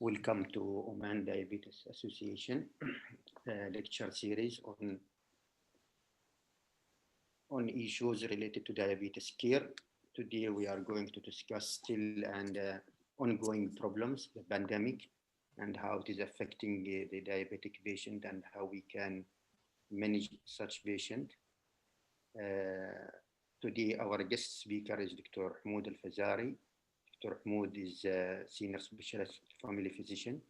Welcome to Oman Diabetes Association lecture series on issues related to diabetes care. Today we are going to discuss still and ongoing problems, the pandemic, and how it is affecting the diabetic patient and how we can manage such patient. Uh, Today our guest speaker is Dr. Humoud Al-Fazari. Dr. Humoud is a senior specialist family physician,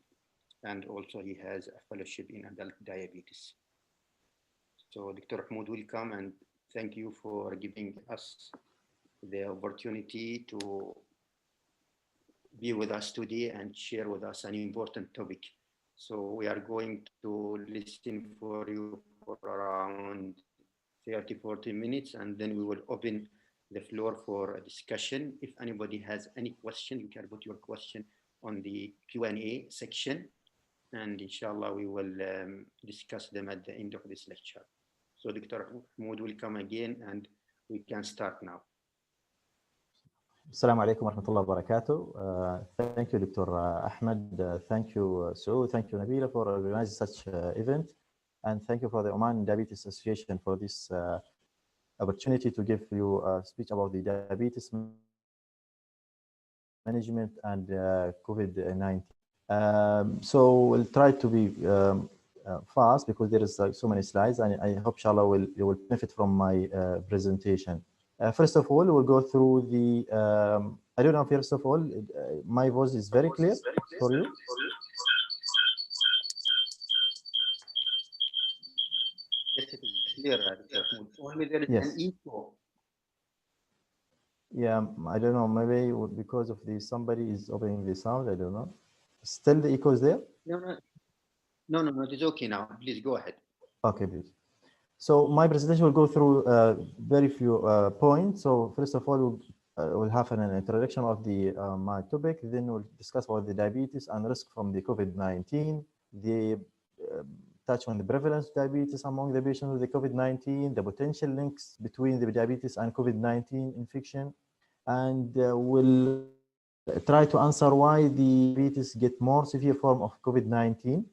and also he has a fellowship in adult diabetes. So Dr. Humoud, welcome and thank you for giving us the opportunity to be with us today and share with us an important topic. So we are going to listen for you for around 30-40 minutes, and then we will open the floor for a discussion. If anybody has any question, you can put your question on the Q&A section, and inshallah we will discuss them at the end of this lecture. So Dr. Humoud will come again and we can start now. Assalamu alaikum wa rahmatullahi wa barakatuh. Thank you, Dr. Ahmed. Thank you, Saud. Thank you, Nabila, for organizing such event. And thank you for the Oman Diabetes Association for this opportunity to give you a speech about the diabetes management and COVID-19. So we'll try to be fast because there is so many slides, and I hope, inshallah, you will benefit from my presentation. First of all, we'll go through the, I don't know, first of all, my voice is very clear for you? Yes, it is clear. Only there is an echo. Yeah, I don't know, maybe because of the, somebody is opening the sound, I don't know. Still the echo is there? No, it is okay now. Please go ahead. Okay, please. So my presentation will go through very few points. So first of all, we'll have an introduction of the my topic. Then we'll discuss about the diabetes and risk from the COVID-19. The touch on the prevalence of diabetes among the patients with the COVID-19, the potential links between the diabetes and COVID-19 infection, and we'll try to answer why the diabetes get more severe form of COVID-19.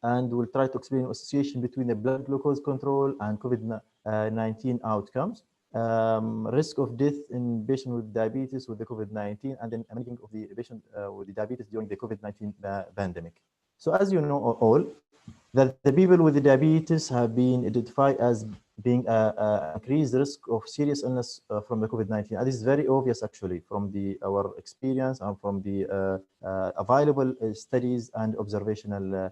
And we'll try to explain association between the blood glucose control and COVID-19 outcomes, risk of death in patients with diabetes with the COVID-19, and then managing of the patient with the diabetes during the COVID-19 pandemic. So as you know all, that the people with the diabetes have been identified as being increased risk of serious illness from the COVID-19. And this is very obvious actually from our experience and from the available studies and observational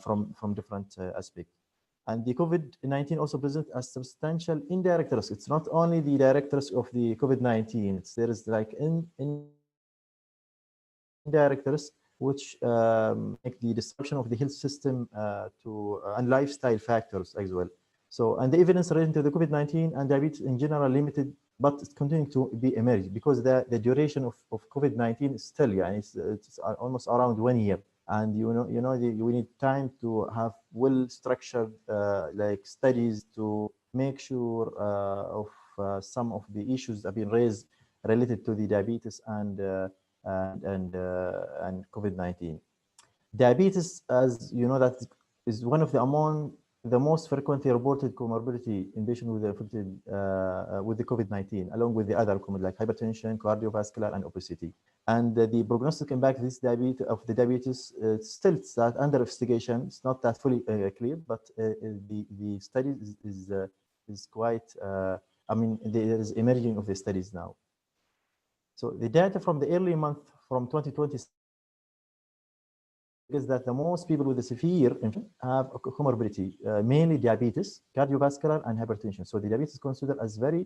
from different aspects. And the COVID-19 also presents a substantial indirect risk. It's not only the direct risk of the COVID-19, there is like indirect risk, which make the disruption of the health system and lifestyle factors as well. So, and the evidence related to the COVID-19 and diabetes in general limited, but it's continuing to be emerged because the duration of COVID-19 is still, yeah, it's almost around 1 year. And we need time to have well-structured like studies to make sure of some of the issues that have been raised related to the diabetes and COVID-19. Diabetes, as you know, that is one of among the most frequently reported comorbidity in patients with the COVID-19, along with the other comorbidity like hypertension, cardiovascular, and obesity. And the prognostic impact of the diabetes still is under investigation. It's not that fully clear, but the study is quite. I mean, there is emerging of the studies now. So the data from the early month from 2020 is that the most people with the severe infection have a comorbidity, mainly diabetes, cardiovascular, and hypertension. So the diabetes is considered as very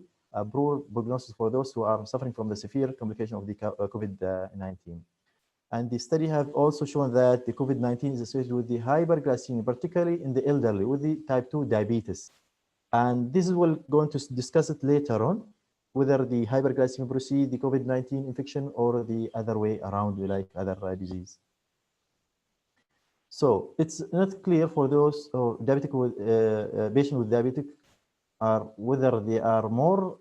poor prognosis for those who are suffering from the severe complication of the COVID-19. And the study have also shown that the COVID-19 is associated with the hyperglycemia, particularly in the elderly with the type 2 diabetes. And this is we're going to discuss it later on, whether the hyperglycemia precedes the COVID-19 infection or the other way around, like other disease. So it's not clear for those diabetic patients with diabetic are whether they are more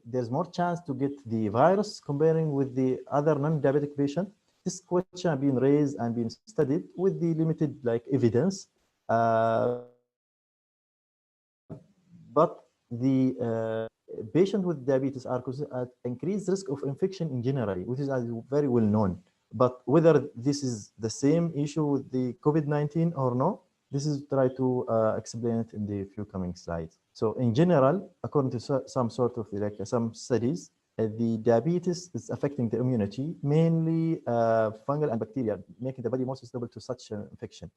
there's more chance to get the virus comparing with the other non-diabetic patient. This question has been raised and been studied with the limited like evidence, but the patient with diabetes are at increased risk of infection in generally, which is very well known. But whether this is the same issue with the COVID-19 or no, this is try to explain it in the few coming slides. So in general, according to some sort of like some studies, the diabetes is affecting the immunity, mainly fungal and bacteria, making the body more susceptible to such infection,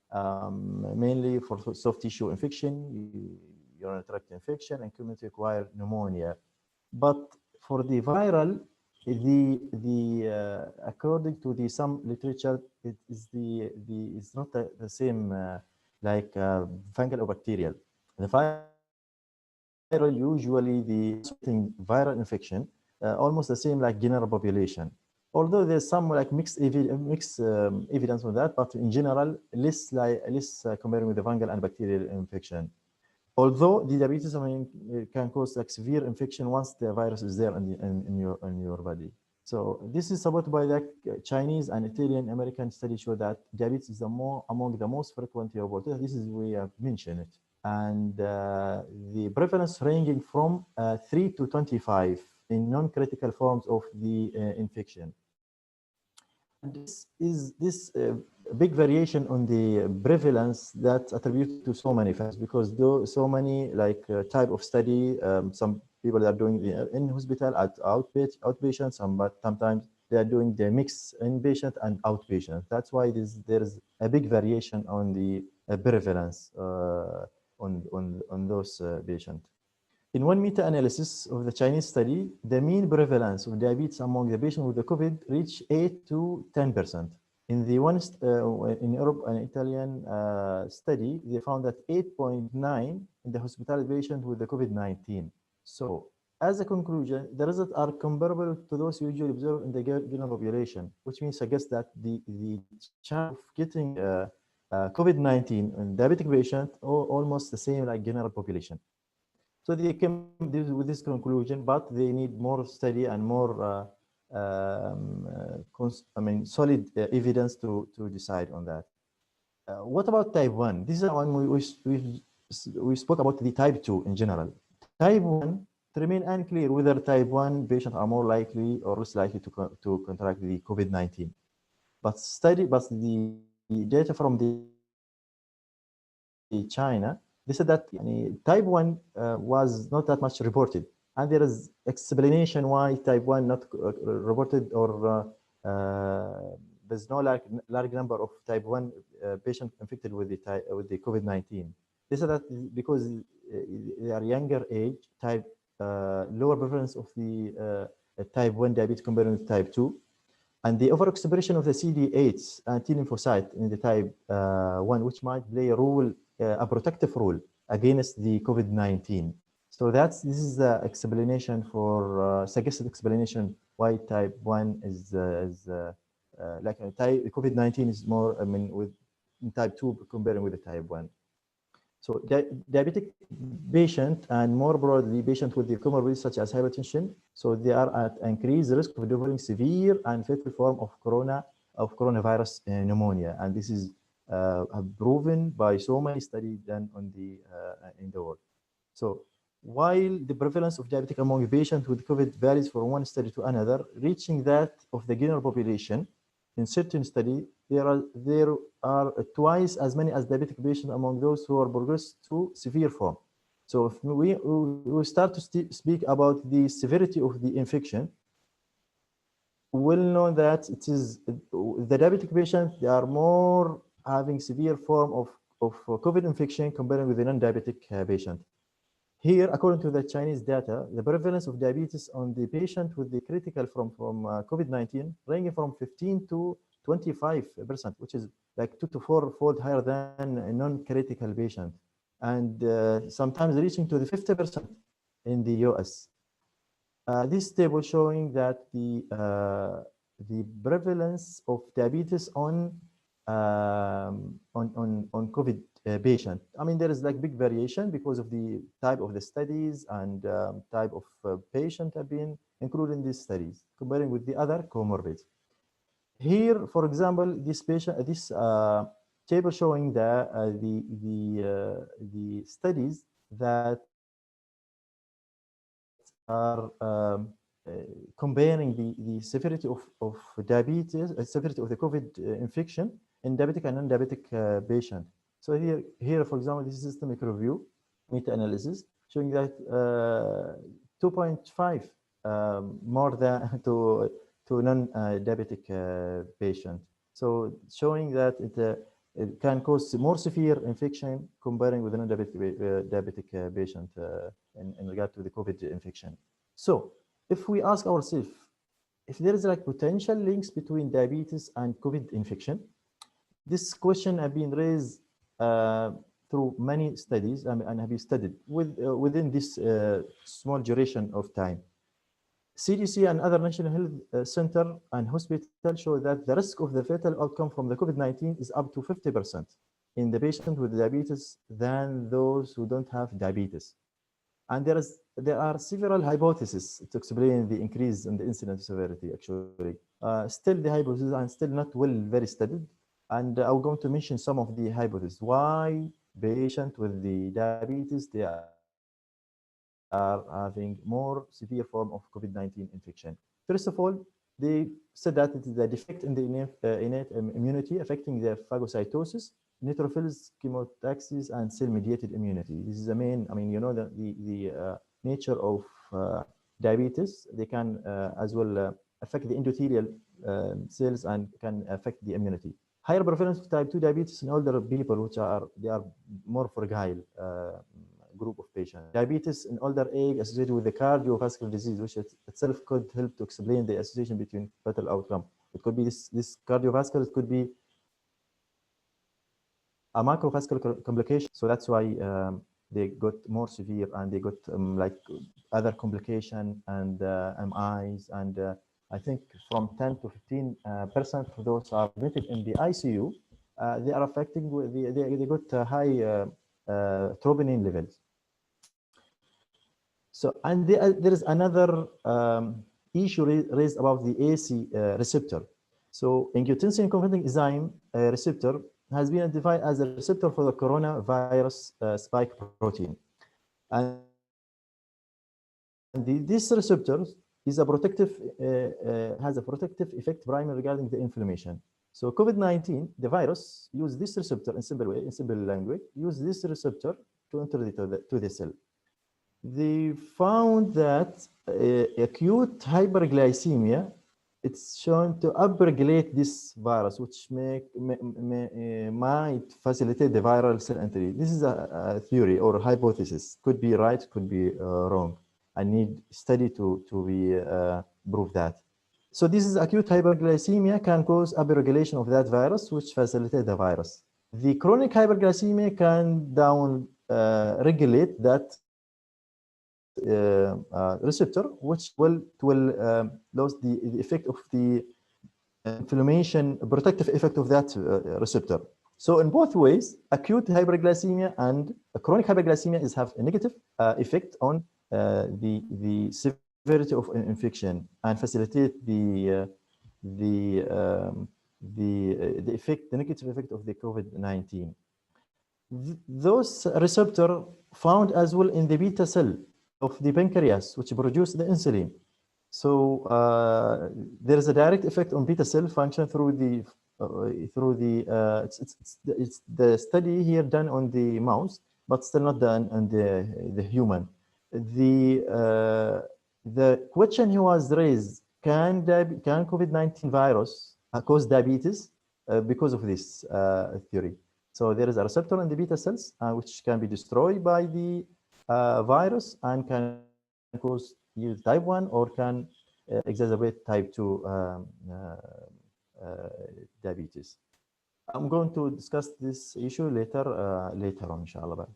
mainly for soft tissue infection, urinary tract infection, and community acquired pneumonia. But for the viral, according to the some literature, it is it's not the same like fungal or bacterial. The viral usually the viral infection almost the same like general population. Although there's some like mixed evidence on that, but in general less comparing with the fungal and bacterial infection. Although the diabetes, I mean, can cause like severe infection once the virus is there in your body. So this is supported by the Chinese and Italian American studies show that diabetes is among the most frequent reported. This is we have mentioned it, and the prevalence ranging from 3 to 25 in non-critical forms of the infection. This big variation on the prevalence that's attributed to so many factors because though so many like type of study, some people are doing in hospital at outpatient, but sometimes they are doing the mix inpatient and outpatient. That's why there's a big variation on the prevalence on those patients. In one meta-analysis of the Chinese study, the mean prevalence of diabetes among the patients with the COVID reached 8 to 10%. In the one in Europe, an Italian study, they found that 8.9 in the hospitalized patient with the COVID-19. So, as a conclusion, the results are comparable to those usually observed in the general population, which means suggests that the chance of getting COVID-19 in diabetic patient almost the same like general population. So they came with this conclusion, but they need more study and more, solid evidence to decide on that. What about type 1? This is one we spoke about the type 2 in general. Type 1, it remains unclear whether type 1 patients are more likely or less likely to contract the COVID-19. But the data from China, they said that type 1 was not that much reported. And there is explanation why type 1 not reported or there's no large number of type 1 patients infected with the COVID-19. They said that because they are younger age, lower prevalence of the type 1 diabetes compared with type 2, and the overexpression of the CD8 and T lymphocyte in the type 1, which might play a protective role against the COVID-19. So this is the explanation for suggested explanation why type 1 is like COVID-19 is more, with type 2 comparing with the type 1. So diabetic patient and more broadly patient with the comorbidities such as hypertension, so they are at increased risk of developing severe and fatal form of coronavirus pneumonia, and this is proven by so many studies done on in the world. So while the prevalence of diabetic among patients with COVID varies from one study to another, reaching that of the general population, in certain study, there are twice as many as diabetic patients among those who are progressed to severe form. So if we start to speak about the severity of the infection, we'll know that it is the diabetic patients, they are more having severe form of COVID infection compared with the non-diabetic patient. Here, according to the Chinese data, the prevalence of diabetes on the patient with the critical from COVID-19 ranging from 15 to 25%, which is like 2 to 4-fold higher than a non-critical patient, and sometimes reaching to the 50% in the US. This table showing that the prevalence of diabetes on COVID patient. I mean, there is like big variation because of the type of the studies and type of patient have been included in these studies, comparing with the other comorbids. Here, for example, this patient, this table showing the studies that are comparing the severity of diabetes, severity of the COVID infection in diabetic and non-diabetic patient. So here, for example, this is systemic review, meta-analysis, showing that 2.5 more than to non-diabetic patient. So showing that it can cause more severe infection comparing with a non-diabetic patient in regard to the COVID infection. So if we ask ourselves, if there is like potential links between diabetes and COVID infection, this question have been raised through many studies and have been studied within this small duration of time. CDC and other national health center and hospital show that the risk of the fatal outcome from the COVID-19 is up to 50% in the patient with diabetes than those who don't have diabetes. And there are several hypotheses to explain the increase in the incidence severity, actually. Still, the hypotheses are still not very studied. And I'm going to mention some of the hypotheses. Why patients with the diabetes, they are having more severe form of COVID-19 infection. First of all, they said that it is the defect in the innate immunity affecting the phagocytosis, neutrophils, chemotaxis, and cell-mediated immunity. This is the main, I mean, you know, the nature of diabetes. They can as well affect the endothelial cells and can affect the immunity. Higher prevalence of type 2 diabetes in older people, which they are more fragile group of patients. Diabetes in older age associated with the cardiovascular disease, which itself could help to explain the association between fatal outcome. It could be this cardiovascular, it could be a macrovascular complication. So that's why they got more severe and they got like other complication and MIs and I think from 10 to 15% of those are admitted in the ICU. They are affecting they got high troponin levels. So, and there is another issue raised about the AC receptor. So, angiotensin converting enzyme receptor has been identified as a receptor for the coronavirus spike protein. And this receptor is a protective, has a protective effect primarily regarding the inflammation. So COVID-19, the virus, use this receptor in simple way, in simple language, use this receptor to enter to the cell. They found that acute hyperglycemia, it's shown to upregulate this virus, which might facilitate the viral cell entry. This is a theory or a hypothesis. Could be right, could be wrong. I need study to be prove that. So this is acute hyperglycemia can cause upregulation of that virus, which facilitate the virus. The chronic hyperglycemia can down regulate that receptor, which will lose the effect of the inflammation, protective effect of that receptor. So in both ways, acute hyperglycemia and chronic hyperglycemia have a negative effect on the severity of infection and facilitate the effect, the negative effect of the COVID-19. Those receptor found as well in the beta cell of the pancreas, which produce the insulin. So there is a direct effect on beta cell function through the it's the study here done on the mouse, but still not done on the human. The question he was raised: can COVID-19 virus cause diabetes because of this theory? So there is a receptor in the beta cells which can be destroyed by the virus and can cause either type 1 or can exacerbate type 2 diabetes. I'm going to discuss this issue later on, inshallah.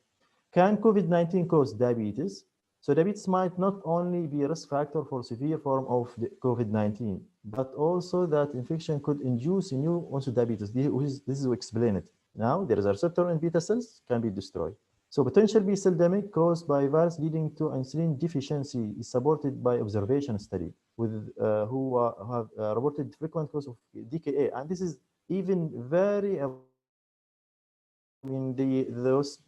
Can COVID-19 cause diabetes? So diabetes might not only be a risk factor for severe form of COVID-19, but also that infection could induce a new onset diabetes. This is explain it. Now there is a receptor in beta cells can be destroyed. So potential B cell damage caused by virus leading to insulin deficiency is supported by observation study with who have reported frequent cause of DKA, and this is even very, I mean, those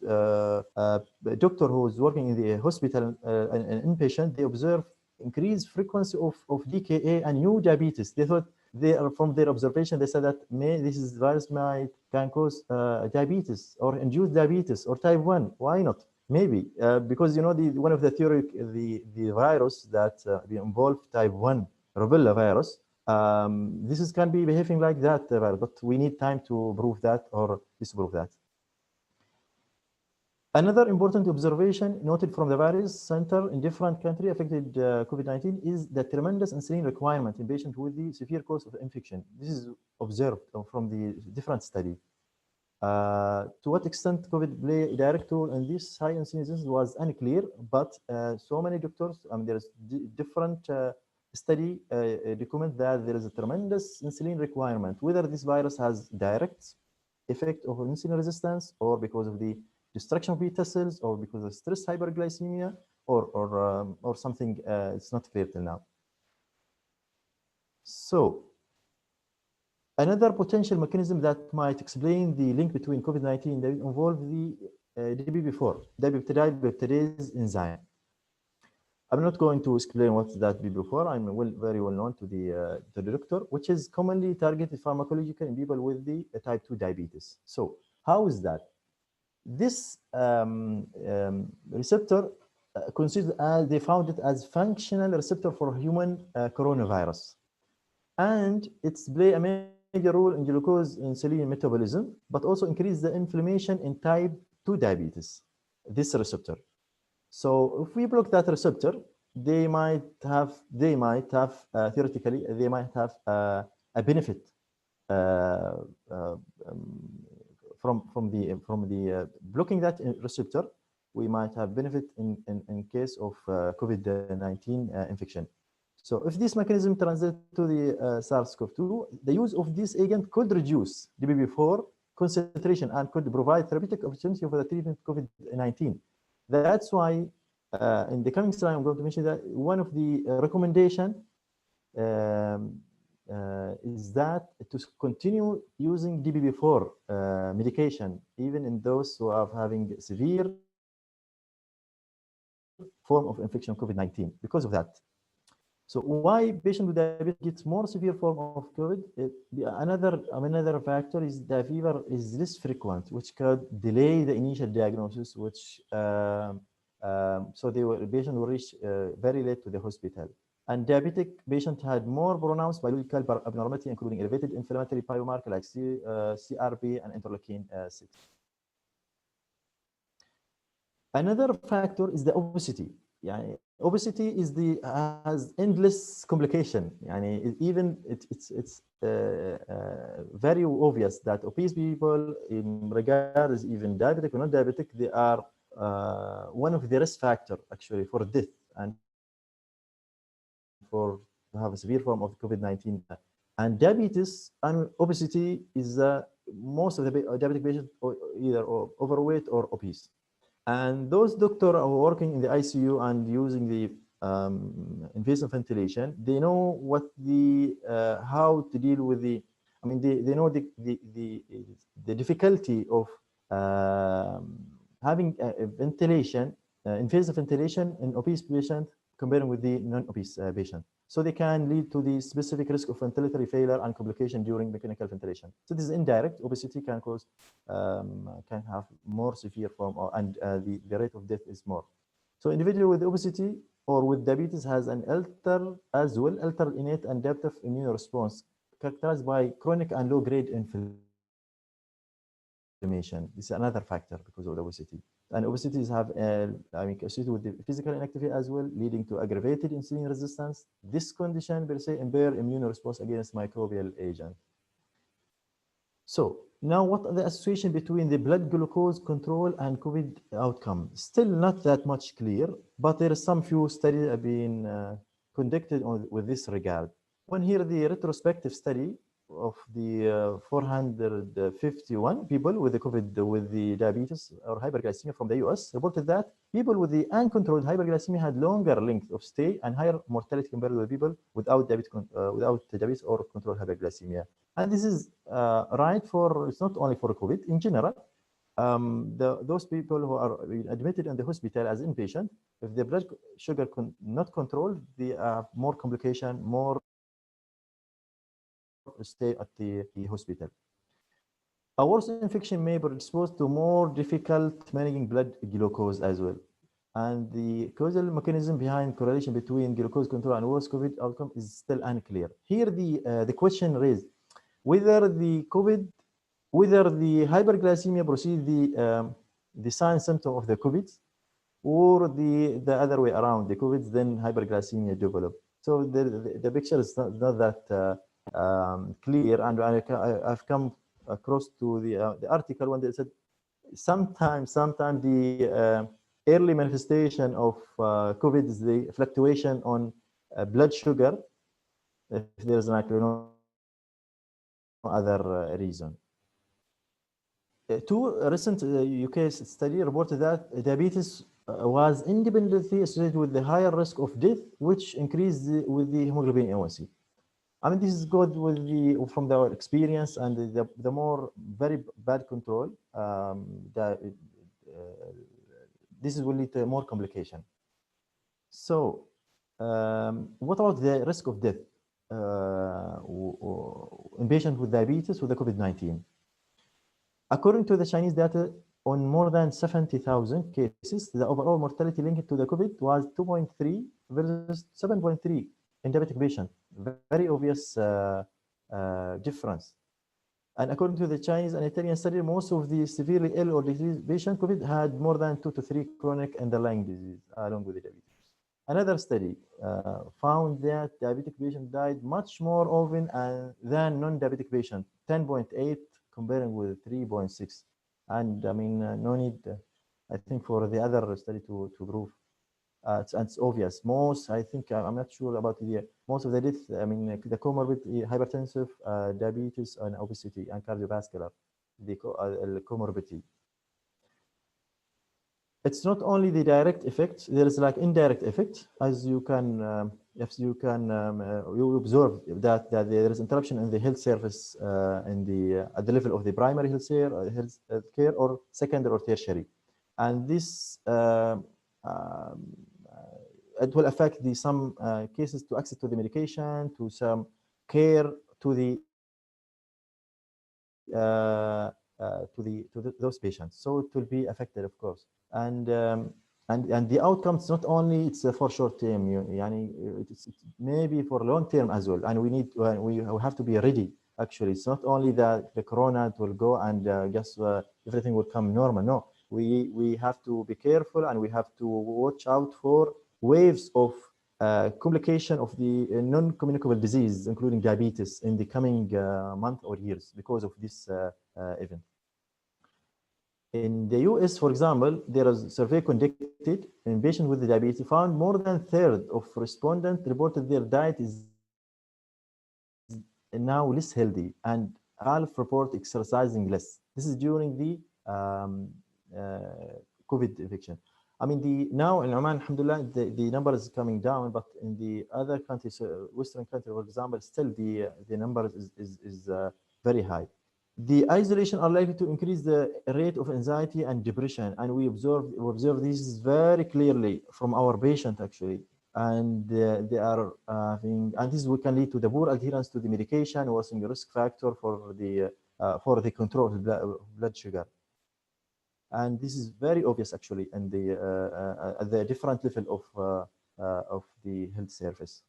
doctor who is working in the hospital, an inpatient, they observe increased frequency of DKA and new diabetes. They thought they are from their observation. They said that this is virus might can cause diabetes or induce diabetes or type 1. Why not? Maybe because you know the one of the theory the virus that involve type 1 rubella virus. This is can be behaving like that virus, but we need time to prove that or disprove that. Another important observation noted from the various center in different countries affected COVID-19 is the tremendous insulin requirement in patients with the severe course of infection. This is observed from the different study. To what extent COVID play a direct role in this high insulin resistance was unclear, but so many doctors, I mean, there's different study document that there is a tremendous insulin requirement, whether this virus has direct effect of insulin resistance or because of the destruction of beta cells or because of stress hyperglycemia or something it's not clear till now. So another potential mechanism that might explain the link between COVID-19 involve the DPP4, dipeptidase enzyme. I'm not going to explain what's that DPP4. I'm very well known to the doctor, which is commonly targeted pharmacologically in people with the type 2 diabetes. So how is that? This receptor considered as they found it as functional receptor for human coronavirus, and it's play a major role in glucose insulin metabolism, but also increase the inflammation in type 2 diabetes. This receptor. So if we block that receptor, they might have theoretically they might have a benefit uh, uh, from the blocking that receptor. We might have benefit in case of COVID-19 infection. So if this mechanism translates to the SARS-CoV-2, the use of this agent could reduce DPP4 concentration and could provide therapeutic opportunity for the treatment of COVID-19. That's why in the coming slide, I'm going to mention that one of the recommendation is that to continue using DPP4 medication, even in those who are having severe form of infection COVID-19 because of that. So why patient with diabetes gets more severe form of COVID? Another factor is the fever is less frequent, which could delay the initial diagnosis, which so the patient will reach very late to the hospital. And diabetic patient had more pronounced biological abnormality, including elevated inflammatory biomarker like CRP and interleukin 6. Another factor is the obesity. يعني obesity has endless complication. يعني it's very obvious that obese people, in regard as even diabetic or not diabetic, they are one of the risk factor actually for death and for to have a severe form of COVID-19. And diabetes and obesity is most of the diabetic patients either overweight or obese. And those doctors are working in the ICU and using the invasive ventilation. They know what how to deal with the. I mean, they know the difficulty of having a ventilation, invasive ventilation in obese patient comparing with the non-obese patient. So they can lead to the specific risk of ventilatory failure and complication during mechanical ventilation. So this is indirect. Obesity can cause, can have more severe form, and the rate of death is more. So individual with obesity or with diabetes has an altered innate and adaptive immune response characterized by chronic and low-grade inflammation. This is another factor because of the obesity. And obesities have, associated with the physical inactivity as well, leading to aggravated insulin resistance. This condition per se impair immune response against microbial agent. So now what are the association between the blood glucose control and COVID outcome? Still not that much clear, but there is some few studies have been conducted with this regard. One here, the retrospective study of the 451 people with the COVID with the diabetes or hyperglycemia from the US reported that people with the uncontrolled hyperglycemia had longer length of stay and higher mortality compared with people without diabetes or controlled hyperglycemia. And this is right for, it's not only for COVID in general. Those people who are admitted in the hospital as inpatient, if their blood sugar not controlled, they have more complication, more stay at the hospital. A worse infection may predispose to more difficult managing blood glucose as well. And the causal mechanism behind correlation between glucose control and worse COVID outcome is still unclear. Here, the question raised whether the hyperglycemia precedes the sign symptom of the COVID, or the other way around, the COVID then hyperglycemia develop. So the picture is not that clear, and I've come across to the article when they said sometimes the early manifestation of COVID is the fluctuation on blood sugar, if there's no other reason. Two recent UK study reported that diabetes was independently associated with the higher risk of death, which increased with the hemoglobin A1C. I mean, this is good with from our experience, and the more very bad control, this will lead to more complication. So, what about the risk of death in patients with diabetes with the COVID-19? According to the Chinese data, on more than 70,000 cases, the overall mortality linked to the COVID was 2.3 versus 7.3 in diabetic patients. Very obvious difference. And according to the Chinese and Italian study, most of the severely ill or diseased patients COVID had more than 2 to 3 chronic underlying disease along with the diabetes. Another study found that diabetic patients died much more often than non-diabetic patients, 10.8 comparing with 3.6. And I mean, no need, I think, for the other study to prove. It's obvious. Most, I think, I'm not sure about most of the death, I mean, the comorbid hypertensive, diabetes, and obesity, and cardiovascular, the comorbidity. It's not only the direct effect, there is like indirect effect, as you can, if you can, you observe that there is interruption in the health service at the level of the primary health care or secondary or tertiary. And this, it will affect some cases to access to the medication, to some care, to those patients. So it will be affected, of course. And the outcomes not only it's for short term, it's maybe for long term as well. And we have to be ready. Actually, it's not only that the corona will go and everything will come normal. No, we have to be careful, and we have to watch out for waves of complication of the non-communicable disease, including diabetes, in the coming month or years because of this event. In the US, for example, there is a survey conducted in patients with diabetes found more than a third of respondents reported their diet is now less healthy, and half report exercising less. This is during the COVID infection. I mean, now in Oman, alhamdulillah, the number is coming down, but in the other countries, Western countries, for example, still the number is very high. The isolation are likely to increase the rate of anxiety and depression, and we observe this very clearly from our patient actually, and they are and this can lead to the poor adherence to the medication, worsening the risk factor for the control of blood sugar. And this is very obvious actually in at the different level of the health service.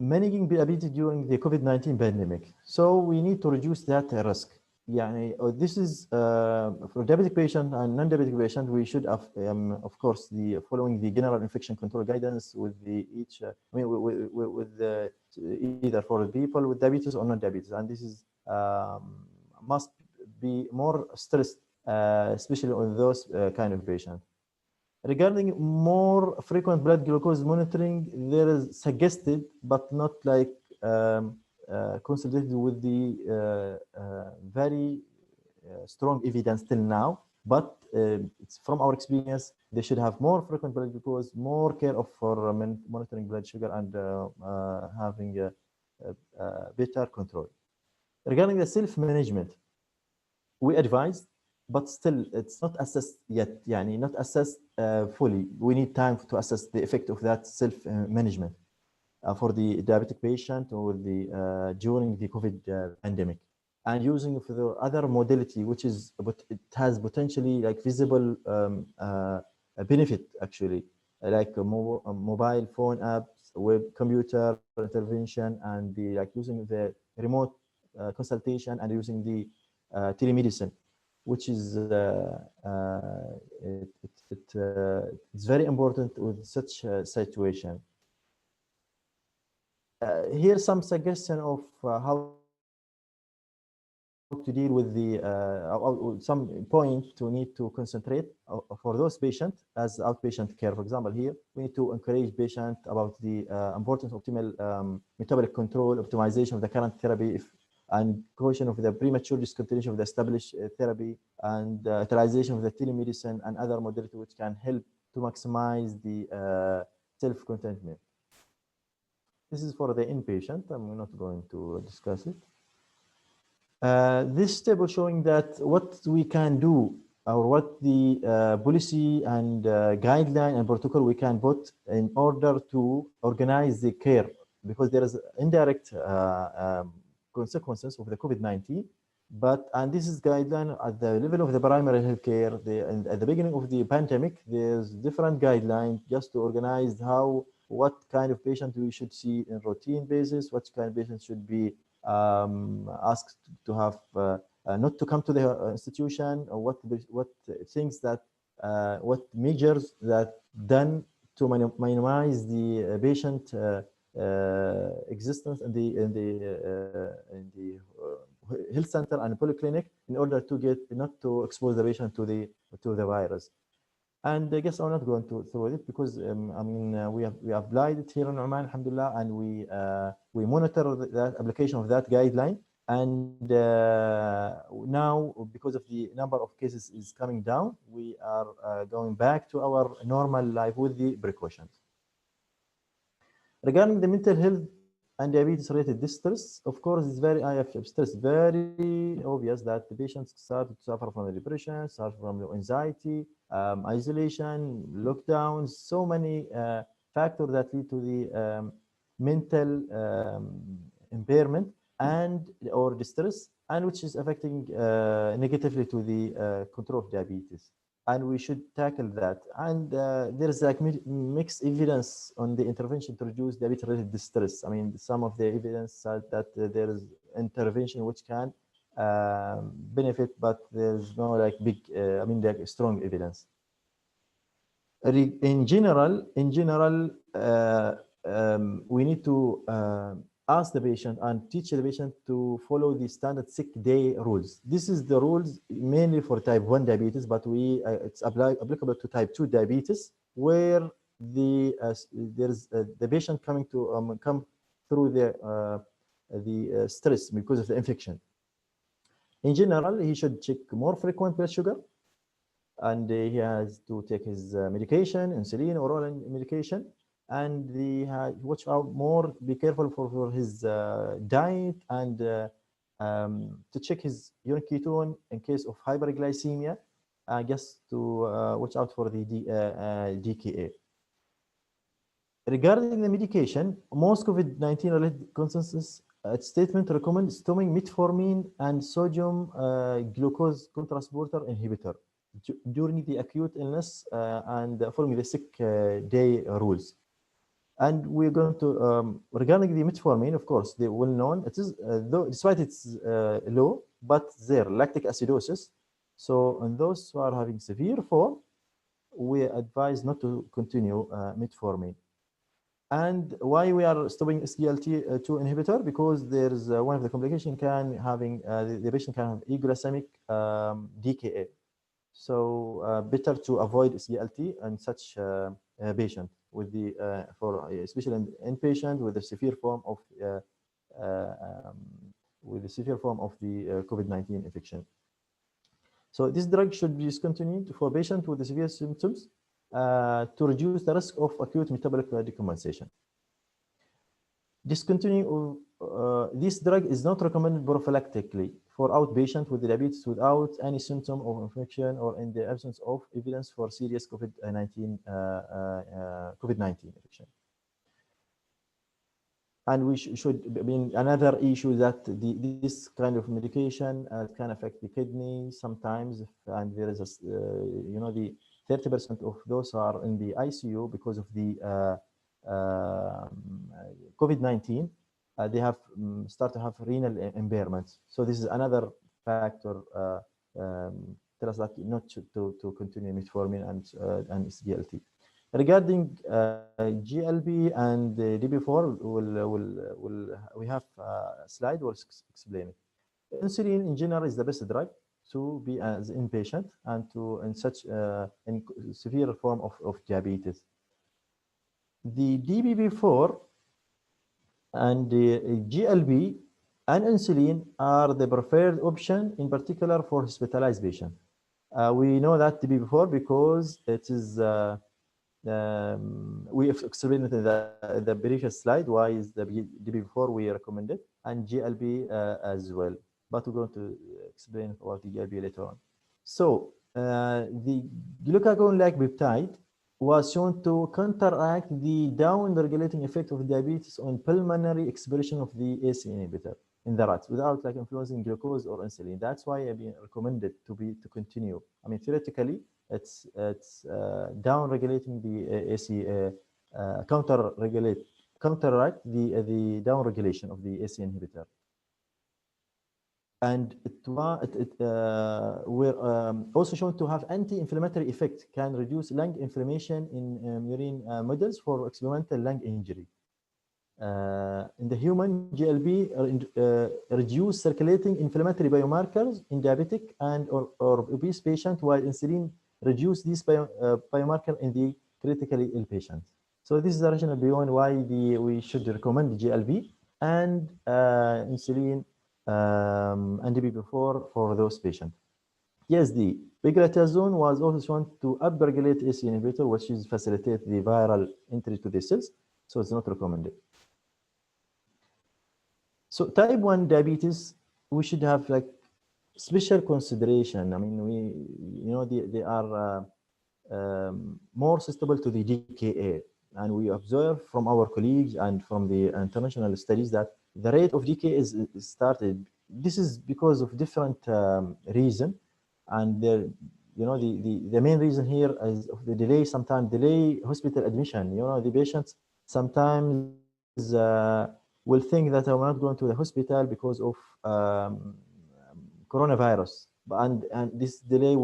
Managing diabetes during the COVID-19 pandemic. So we need to reduce that risk. This is for diabetic patient and non-diabetic patient. We should have, of course, following the general infection control guidance with either for people with diabetes or non-diabetes, and this is must be more stressed, especially on those kind of patients. Regarding more frequent blood glucose monitoring, there is suggested, but not like consolidated with the very strong evidence till now. But it's from our experience, they should have more frequent blood glucose, more care of for monitoring blood sugar, and having better control. Regarding the self-management, we advise, but still it's not assessed yet. Yani not assessed fully. We need time to assess the effect of that self-management for the diabetic patient or the during the COVID pandemic, and using for the other modality, which is, but it has potentially like visible benefit actually, like mobile phone apps, web computer intervention, and the like using the remote consultation, and using the telemedicine, which is it's very important with such a situation. Here's some suggestion of how to deal with the some point to need to concentrate for those patients as outpatient care. For example, here we need to encourage patient about the importance of optimal metabolic control, optimization of the current therapy, and caution of the premature discontinuation of the established therapy, and utilization of the telemedicine and other modalities which can help to maximize the self-contentment. This is for the inpatient. I'm not going to discuss it. This table showing that what we can do, or what the policy and guideline and protocol we can put in order to organize the care, because there is indirect consequences of the COVID-19. And this is guideline at the level of the primary healthcare. At the beginning of the pandemic, there's different guidelines just to organize what kind of patient we should see in routine basis, what kind of patients should be asked to have not to come to the institution, or what things that what measures that done to minimize the patient existence in the health center and polyclinic, in order to get not to expose the patient to the virus. And I guess I'm not going to throw it, because I mean we applied it here in Oman, alhamdulillah, and we monitor that application of that guideline. And now, because of the number of cases is coming down, we are going back to our normal life with the precautions. Regarding the mental health and diabetes-related distress, of course, it's very stress, very obvious that the patients start to suffer from the depression, suffer from the anxiety, isolation, lockdowns, so many factors that lead to the mental impairment and or distress, and which is affecting negatively to the control of diabetes. And we should tackle that. And there is like mixed evidence on the intervention to reduce diabetes-related distress. I mean, some of the evidence that there is intervention which can benefit, but there's no like big, I mean, like strong evidence. In general, we need to ask the patient and teach the patient to follow the standard sick day rules. This is the rules mainly for type 1 diabetes, but it's applicable to type 2 diabetes, where there's the patient coming to come through the stress because of the infection. In general, he should check more frequent blood sugar, and he has to take his medication, insulin, oral medication, and watch out more, be careful for his diet, and to check his urine ketone in case of hyperglycemia, just to watch out for the DKA. Regarding the medication, most COVID-19 related consensus statement recommend stopping metformin and sodium glucose co-transporter inhibitor during the acute illness and following the sick day rules. And we're going to, regarding the metformin, of course, the well-known, it is, though, despite it's low, but there, lactic acidosis. So in those who are having severe form, we advise not to continue metformin. And why we are stopping SGLT2 inhibitor? Because there's one of the complications the patient can have eglycemic DKA. So better to avoid SGLT in such patient with the especially in inpatient with a severe form of with the severe form of the COVID-19 infection. So this drug should be discontinued for patients with severe symptoms to reduce the risk of acute metabolic decompensation. Discontinuing this drug is not recommended prophylactically for outpatient with diabetes without any symptom of infection or in the absence of evidence for serious COVID-19 infection. And we should, I mean, another issue that this kind of medication can affect the kidney sometimes, and there is a, the 30% of those are in the ICU because of the COVID-19. They have start to have renal impairments. So this is another factor tell us that not to continue metformin and SGLT. Regarding GLP and DB4, we have a slide will explain it. Insulin in general is the best drug to be as inpatient and to in such in severe form of diabetes. The DBP4 and the GLP and insulin are the preferred option, in particular for hospitalized patients. We know that DBP4 because it is we have explained it in the previous slide why is the DB4 we recommended, and GLP as well, but we're going to explain about the GLP later on. So the glucagon-like peptide was shown to counteract the down-regulating effect of diabetes on pulmonary expression of the ACE inhibitor in the rats without like influencing glucose or insulin. That's why I've been recommended to continue. I mean, theoretically, it's down-regulating the AC, counteract the down-regulation of the AC inhibitor. And it were also shown to have anti-inflammatory effect, can reduce lung inflammation in murine models for experimental lung injury. In the human, GLP reduce circulating inflammatory biomarkers in diabetic and or obese patient, while insulin reduce these biomarker in the critically ill patient. So this is the rationale beyond why we should recommend GLP and insulin and DPP4 for those patients. Yes, the pegloticase was also shown to upregulate ACE inhibitor, which is facilitate the viral entry to the cells, so it's not recommended. So type 1 diabetes, we should have like special consideration. I mean, they are more susceptible to the DKA, and we observe from our colleagues and from the international studies that the rate of DKA is started. This is because of different reason, and the main reason here is of the delay. Sometimes delay hospital admission. The patients sometimes will think that I'm not going to the hospital because of coronavirus, and this delay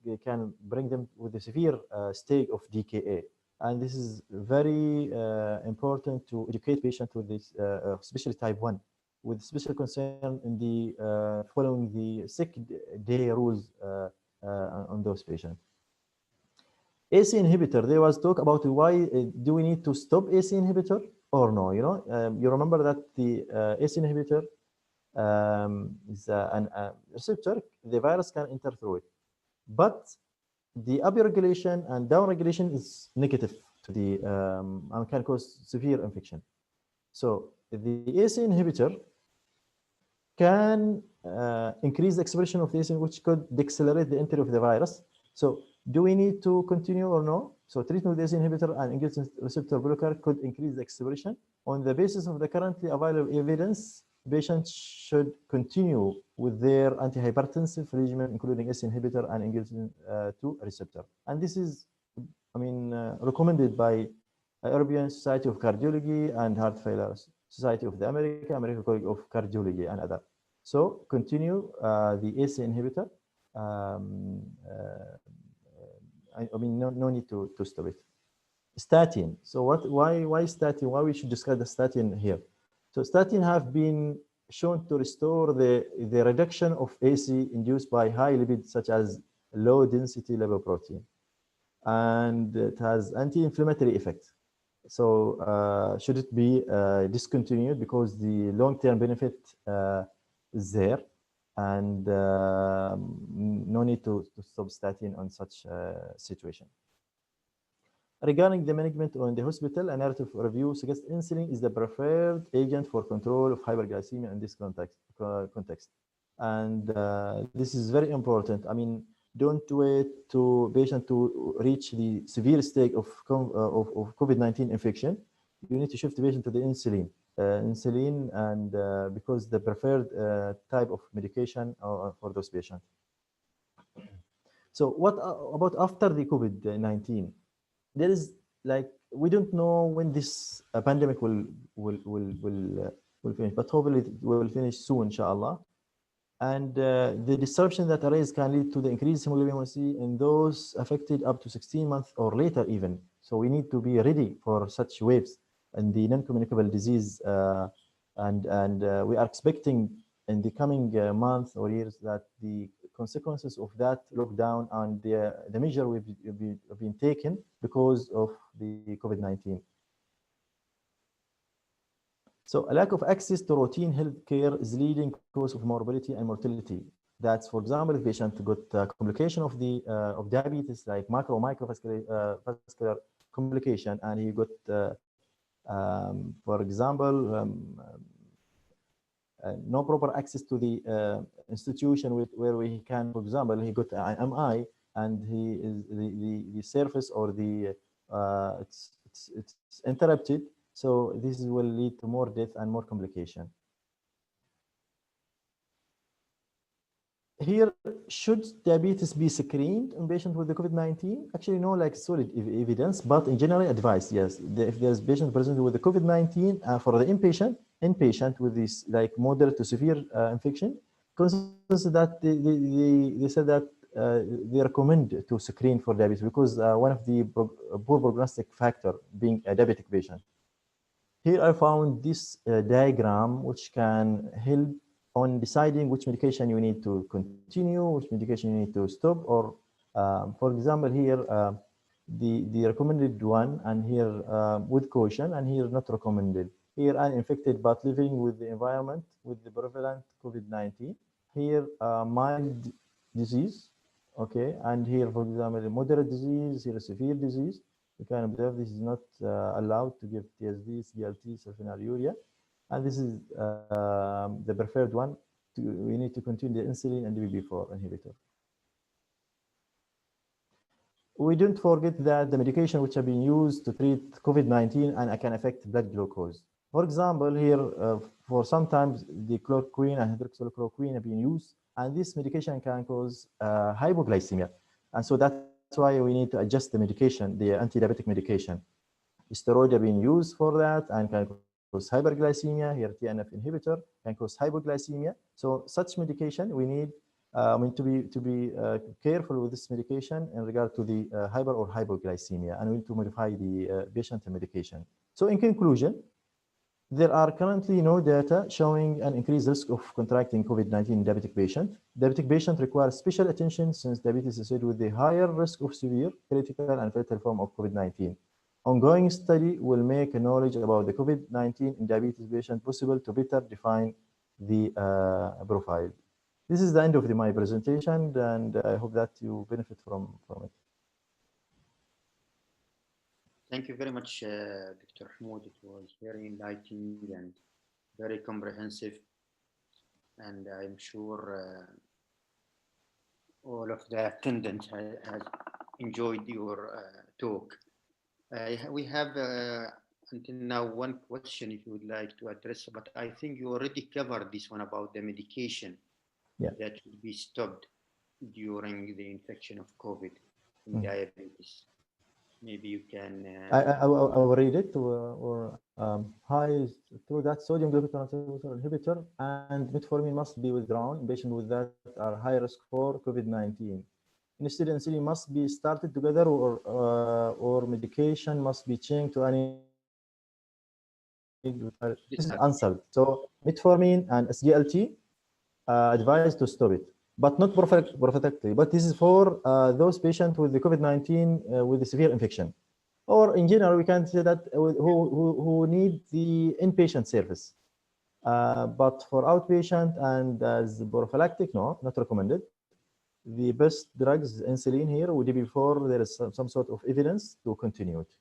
they can bring them with a severe state of DKA. And this is very important to educate patients with this, especially type 1, with special concern in the following the sick day rules on those patients. ACE inhibitor, there was talk about why do we need to stop ACE inhibitor or no? You remember that the ACE inhibitor is a receptor, the virus can enter through it, but the upregulation and downregulation is negative to the and can cause severe infection. So the ACE inhibitor can increase the expression of the ACE, which could decelerate the entry of the virus. So do we need to continue or no? So treatment with ACE inhibitor and incretin receptor blocker could increase the expression. On the basis of the currently available evidence, patients should continue with their antihypertensive regimen, including ACE inhibitor and incretin 2 receptor. And this is, recommended by European Society of Cardiology and Heart Failure Society of the American College of Cardiology, and other. So continue the ACE inhibitor. No need to stop it. Statin. So why statin? Why we should discuss the statin here? So statin have been shown to restore the reduction of ACE induced by high lipid, such as low density lipoprotein, and it has anti-inflammatory effect. So should it be discontinued because the long-term benefit is there, and no need to stop statin on such situation. Regarding the management on the hospital, a narrative review suggests insulin is the preferred agent for control of hyperglycemia in this context. And this is very important. I mean, don't wait to patient to reach the severe state of COVID-19 infection. You need to shift the patient to the insulin, and because the preferred type of medication for those patients. So what about after the COVID-19? There is, like, we don't know when this pandemic will finish, but hopefully it will finish soon, inshallah. And the disruption that arise can lead to the increased hemoglobin A1C in those affected up to 16 months or later even. So we need to be ready for such waves and the non-communicable disease, and we are expecting in the coming months or years that the consequences of that lockdown and the measure we've been taken because of the COVID-19. So a lack of access to routine healthcare is leading cause of morbidity and mortality. That's, for example, if patient got complication of diabetes like macro or microvascular vascular complication, and he got, for example, no proper access to the institution where he can, for example, he got an MI and he is the surface or the it's interrupted. So this will lead to more death and more complication. Here, should diabetes be screened in patients with the COVID-19? Actually, no, like solid evidence, but in general advice, yes. If there's patient present with the COVID-19 for the inpatient with this like moderate to severe infection, consensus that they said that they recommend to screen for diabetes because one of the poor prognostic factor being a diabetic patient. Here I found this diagram which can help on deciding which medication you need to continue, which medication you need to stop, or for example here the recommended one, and here with caution, and here not recommended. Here uninfected but living with the environment with the prevalent COVID-19. Here mild disease, okay, and here for example moderate disease, here severe disease. You can observe this is not allowed to give TSD, CLT, sulfonylurea, and this is the preferred one. We need to continue the insulin and DPP-4 inhibitor. We don't forget that the medication which have been used to treat COVID-19 and can affect blood glucose. For example, here for sometimes the chloroquine and hydroxychloroquine have been used, and this medication can cause hypoglycemia, and so that's why we need to adjust the medication, the anti-diabetic medication. Steroid have been used for that and can cause hyperglycemia. Here, TNF inhibitor can cause hypoglycemia. So such medication we need to be careful with this medication in regard to the hyper or hypoglycemia, and we need to modify the patient medication. So in conclusion, there are currently no data showing an increased risk of contracting COVID-19 in diabetic patient. Diabetic patient requires special attention since diabetes is associated with the higher risk of severe, critical, and fatal form of COVID-19. Ongoing study will make knowledge about the COVID-19 in diabetes patient possible to better define the profile. This is the end of my presentation, and I hope that you benefit from it. Thank you very much, Dr. Humoud. It was very enlightening and very comprehensive, and I'm sure all of the attendants has enjoyed your talk. We have until now one question if you would like to address, but I think you already covered this one about the medication that should be stopped during the infection of COVID in diabetes. Maybe you can. I will read it, or high through that sodium glucose inhibitor and metformin must be withdrawn in patients with that are high risk for COVID-19. Instead, insulin must be started together, or medication must be changed to any. This is answered. So metformin and SGLT advised to stop it, but not prophylactically. But this is for those patients with the COVID-19 with the severe infection. Or in general, we can say that who need the inpatient service. But for outpatient and as prophylactic, no, not recommended. The best drugs, insulin here, would be before there is some sort of evidence to continue it.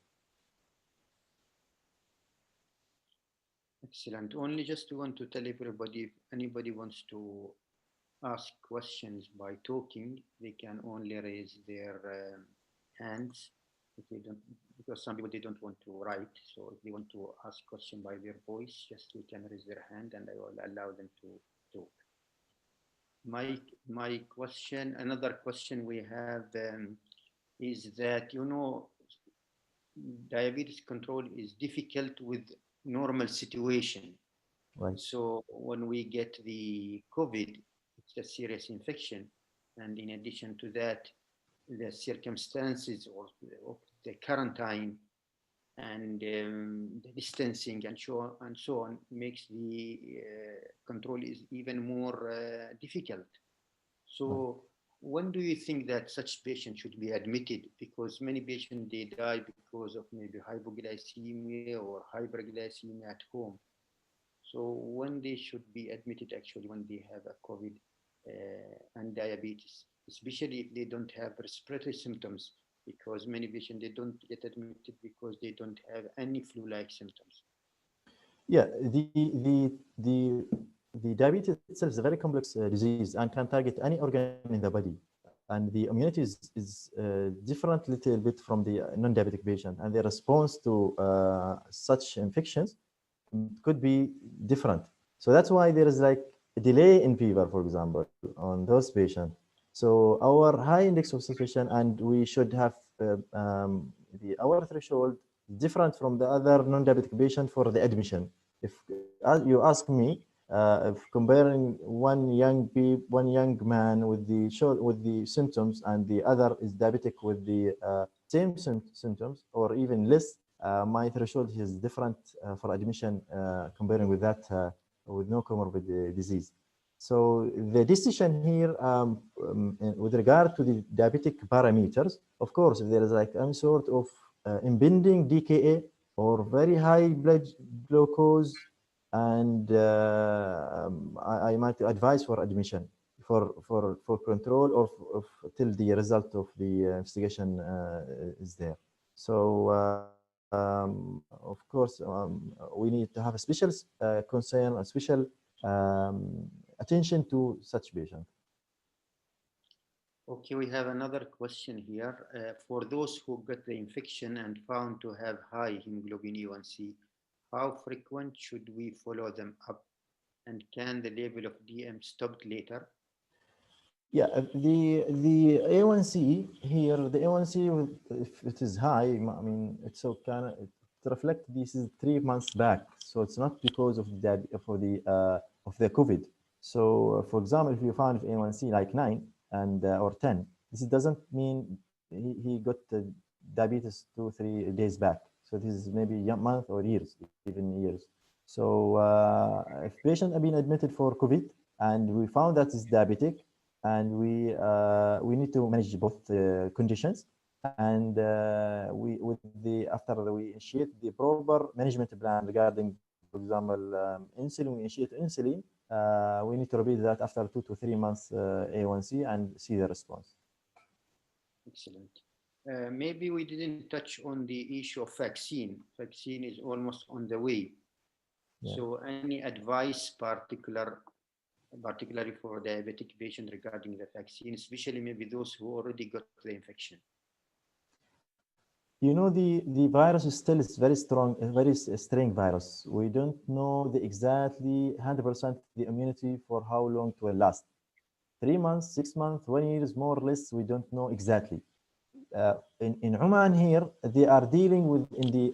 Excellent. Only just want to tell everybody, if anybody wants to ask questions by talking, they can only raise their hands if they don't, because some people they don't want to write. So if they want to ask question by their voice, just they can raise their hand, and I will allow them to talk. My question, another question we have is that diabetes control is difficult with normal situation. Right. So when we get the COVID, it's a serious infection. And in addition to that, the circumstances of the quarantine and the distancing and so on makes the control is even more difficult. Right. So when do you think that such patients should be admitted? Because many patients they die because of maybe hypoglycemia or hyperglycemia at home. So when they should be admitted actually when they have a COVID and diabetes, especially if they don't have respiratory symptoms, because many patients they don't get admitted because they don't have any flu-like symptoms. Yeah, the diabetes itself is a very complex disease and can target any organ in the body. And the immunity is different little bit from the non-diabetic patient, and the response to such infections could be different. So that's why there is like a delay in fever, for example, on those patients. So our high index of suspicion, and we should have our threshold different from the other non-diabetic patient for the admission. If you ask me, if comparing one young man with the symptoms and the other is diabetic with the same symptoms or even less, my threshold is different for admission comparing with that with no comorbid disease. So the decision here with regard to the diabetic parameters, of course, if there is like any sort of impending DKA or very high blood glucose, and I might advise for admission for control of till the result of the investigation is there. So of course, we need to have a special concern, a special attention to such patient. Okay, we have another question here. For those who got the infection and found to have high hemoglobin A1C, how frequent should we follow them up? And can the level of DM stopped later? Yeah, the A1C here, the A1C, if it is high, I mean, it's so kind of it reflect this is 3 months back, so it's not because of the COVID. So, for example, if you find A1C like 9 and or 10, this doesn't mean he got diabetes 2 3 days back. So this is maybe a month or years, even years. So if patient have been admitted for COVID and we found that is diabetic, and we need to manage both conditions, and we with the after we initiate the proper management plan regarding, for example, insulin. We initiate insulin. We need to repeat that after 2 to 3 months A1C and see the response. Excellent. Maybe we didn't touch on the issue of vaccine. Vaccine is almost on the way. Yeah. So any advice particularly for diabetic patients regarding the vaccine, especially maybe those who already got the infection? You know, the virus is still is very strong, a very strange virus. We don't know the exactly 100% the immunity for how long it will last. 3 months, 6 months, 1 year, more or less, we don't know exactly. In Oman here, they are dealing with in the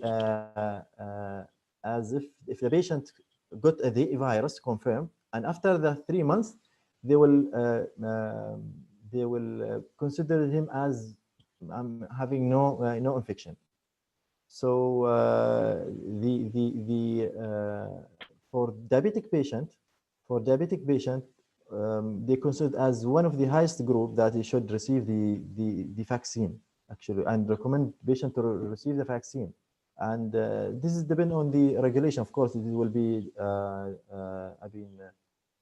as if the patient got the virus confirmed, and after the 3 months, they will consider him as having no infection. So the for diabetic patient, they consider as one of the highest group that he should receive the vaccine. actually, and recommend patient to receive the vaccine. And this is depend on the regulation. Of course, it will be I mean,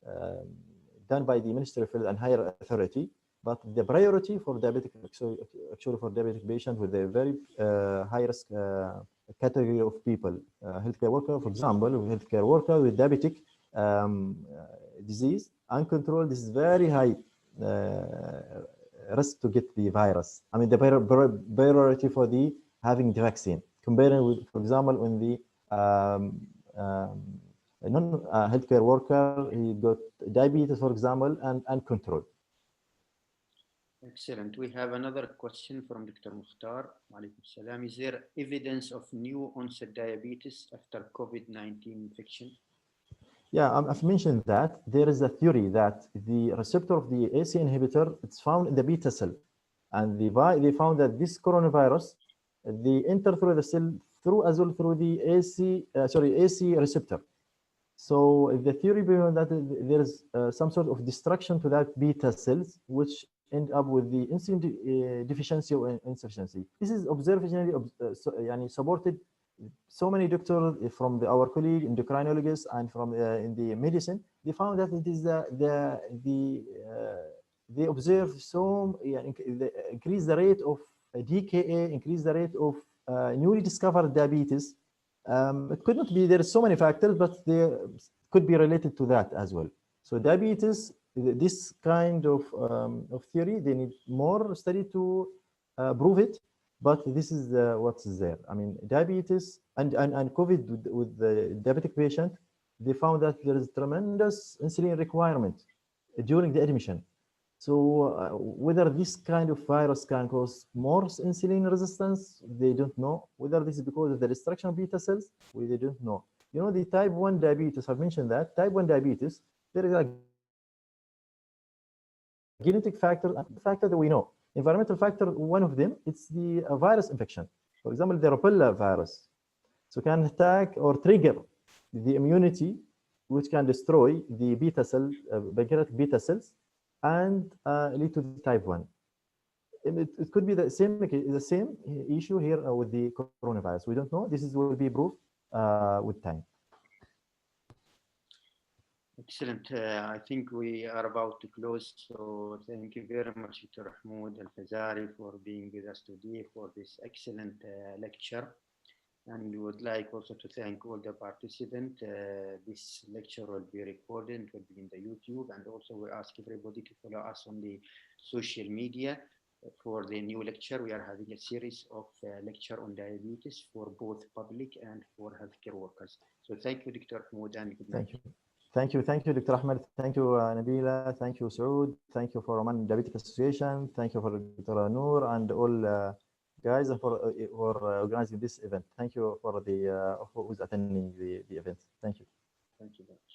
um, done by the Ministry of Health and higher authority. But the priority for diabetic, actually for diabetic patient with a very high risk category of people, healthcare worker, for example, healthcare worker with diabetic disease, uncontrolled, this is very high risk to get the virus. I mean, the priority for the having the vaccine, comparing with, for example, when the non-healthcare worker, he got diabetes, for example, and uncontrolled. Excellent. We have another question from Dr. Mukhtar. Alaikum salam. Is there evidence of new onset diabetes after COVID-19 infection? Yeah, I've mentioned that there is a theory that the receptor of the AC inhibitor, it's found in the beta cell. And they found that this coronavirus, they enter through the cell through as well through the AC receptor. So the theory behind that there is some sort of destruction to that beta cells, which end up with the insulin deficiency or insufficiency. This is observationally supported. So many doctors from our colleague endocrinologists and from in the medicine, they found that it is they observe increase the rate of DKA, increase the rate of newly discovered diabetes. It could not be, there are so many factors, but they could be related to that as well. So diabetes, this kind of theory, they need more study to prove it, but this is what's there. I mean, diabetes and COVID with the diabetic patient, they found that there is tremendous insulin requirement during the admission. So whether this kind of virus can cause more insulin resistance, they don't know. Whether this is because of the destruction of beta cells, they don't know. You know, the type 1 diabetes, I've mentioned that, type 1 diabetes, there is a genetic factor that we know. Environmental factor, one of them, it's the virus infection. For example, the Rubella virus. So can attack or trigger the immunity, which can destroy the beta cell, pancreatic beta cells, and lead to the type 1. It could be the same issue here with the coronavirus. We don't know. This will be proved with time. Excellent. I think we are about to close. So thank you very much, Dr. Humoud Al-Fazari, for being with us today for this excellent lecture. And we would like also to thank all the participants. This lecture will be recorded, it will be in the YouTube, and also we ask everybody to follow us on the social media. For the new lecture, we are having a series of lecture on diabetes for both public and for healthcare workers. So thank you, Dr. Humoud, and good night. Thank you, Dr. Ahmed. Thank you, Nabila. Thank you, Saud. Thank you for Oman Diabetic Association. Thank you for Dr. Noor and all guys for organizing this event. Thank you for the who's attending the event. Thank you. Thank you very much.